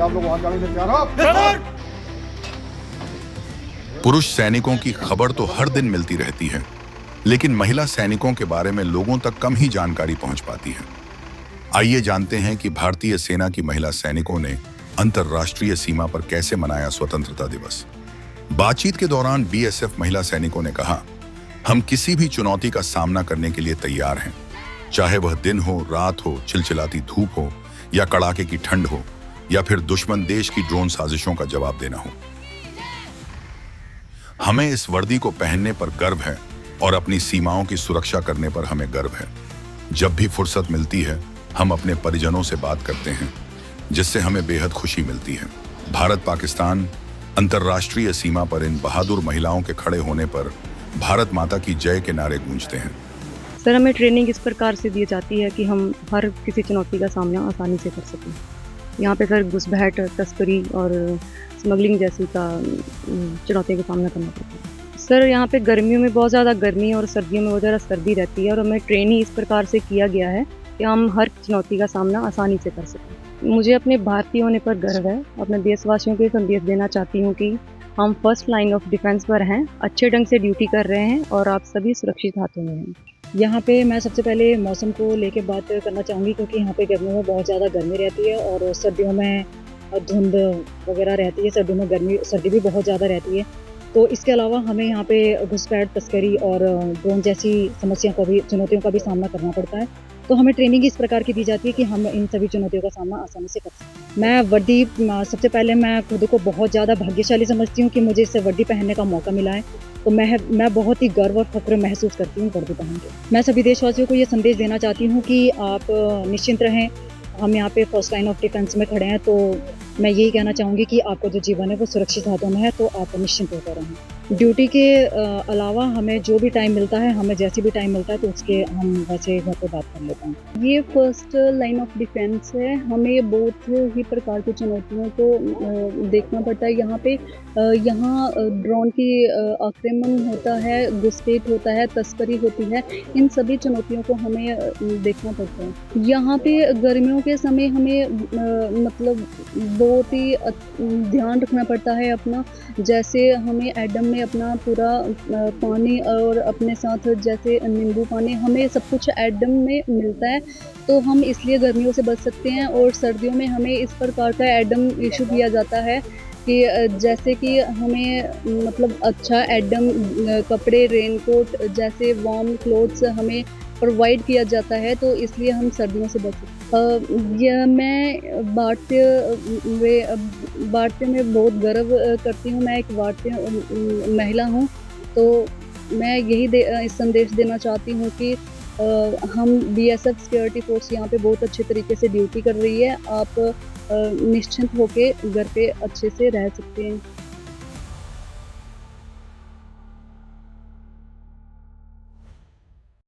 आप लोग वहां जाने से तैयार हो? पुरुष सैनिकों की खबर तो हर दिन मिलती रहती है, लेकिन महिला सैनिकों के बारे में लोगों तक कम ही जानकारी पहुंच पाती है। आइए जानते हैं कि भारतीय सेना की महिला सैनिकों ने अंतर्राष्ट्रीय सीमा पर कैसे मनाया स्वतंत्रता दिवस। बातचीत के दौरान बीएसएफ महिला सैनिकों ने कहा, हम किसी भी चुनौती का सामना करने के लिए तैयार हैं, चाहे वह दिन हो, रात हो, चिलचिलाती धूप हो या कड़ाके की ठंड हो, या फिर दुश्मन देश की ड्रोन साजिशों का जवाब देना हो। हमें इस वर्दी को पहनने पर गर्व है और अपनी सीमाओं की सुरक्षा करने पर हमें गर्व है। जब भी फुर्सत मिलती है, हम अपने परिजनों से बात करते हैं, जिससे हमें बेहद खुशी मिलती है। भारत पाकिस्तान अंतर्राष्ट्रीय सीमा पर इन बहादुर महिलाओं के खड़े होने पर भारत माता की जय के नारे गूंजते हैं। सर, हमें ट्रेनिंग इस प्रकार से दी जाती है कि हम हर किसी चुनौती का सामना आसानी से कर सकें। यहाँ पे सर घुसपैठ, तस्करी और स्मगलिंग जैसी चुनौतियों का सामना करना पड़ता है। सर, यहाँ पे गर्मियों में बहुत ज़्यादा गर्मी और सर्दियों में बहुत ज़्यादा सर्दी रहती है और हमें ट्रेनिंग इस प्रकार से किया गया है कि हम हर चुनौती का सामना आसानी से कर सकें। मुझे अपने भारतीय होने पर गर्व है। अपने देशवासियों को संदेश देना चाहती हूँ कि हम फर्स्ट लाइन ऑफ डिफेंस पर हैं, अच्छे ढंग से ड्यूटी कर रहे हैं और आप सभी सुरक्षित हाथों में हैं। यहाँ पे मैं सबसे पहले मौसम को लेके बात करना चाहूँगी, क्योंकि यहाँ पे गर्मियों में बहुत ज़्यादा गर्मी रहती है और सर्दियों में धुंध वगैरह रहती है। सर्दियों में सर्दी भी बहुत ज़्यादा रहती है। तो इसके अलावा हमें यहाँ पे घुसपैठ, तस्करी और ड्रोन जैसी चुनौतियों का भी सामना करना पड़ता है। तो हमें ट्रेनिंग इस प्रकार की दी जाती है कि हम इन सभी चुनौतियों का सामना आसानी से कर सकें। मैं वर्दी सबसे पहले मैं खुद को बहुत ज़्यादा भाग्यशाली समझती हूँ कि मुझे इससे वर्दी पहनने का मौका मिला है। तो मैं बहुत ही गर्व और फक्र महसूस करती हूँ वर्दी पहन के। मैं सभी देशवासियों को ये संदेश देना चाहती हूँ कि आप निश्चिंत रहें। हम यहाँ पे फर्स्ट लाइन ऑफ डिफेंस में खड़े हैं, तो मैं यही कहना चाहूँगी कि आपका जो जीवन है वो सुरक्षित हाथों में है, तो आप निश्चिंत होकर रहें। ड्यूटी के अलावा हमें जो भी टाइम मिलता है, हमें जैसे भी टाइम मिलता है, तो उसके हम वैसे घर पर बात कर लेते हैं। ये फर्स्ट लाइन ऑफ डिफेंस है। हमें बहुत ही प्रकार की चुनौतियों को देखना पड़ता है। यहाँ ड्रोन की आक्रमण होता है, घुसपैठ होता है, तस्करी होती है। इन सभी चुनौतियों को हमें देखना पड़ता है। यहाँ पे गर्मियों के समय हमें मतलब बहुत ही ध्यान रखना पड़ता है अपना। जैसे हमें एडम में अपना पूरा पानी और अपने साथ जैसे नींबू पानी, हमें सब कुछ एडम में मिलता है, तो हम इसलिए गर्मियों से बच सकते हैं। और सर्दियों में हमें इस प्रकार का एडम इशू किया जाता है कि जैसे कि हमें मतलब अच्छा एडम कपड़े, रेनकोट जैसे वार्म क्लोथ्स हमें प्रोवाइड किया जाता है, तो इसलिए हम सर्दियों से बच सकते हैं। मैं भारतीय में बहुत गर्व करती हूँ। मैं एक भारतीय महिला हूँ, तो मैं यही संदेश देना चाहती हूँ कि हम बीएसएफ सिक्योरिटी फोर्स यहाँ पे बहुत अच्छे तरीके से ड्यूटी कर रही है। आप निश्चिंत होके घर पे अच्छे से रह सकते हैं।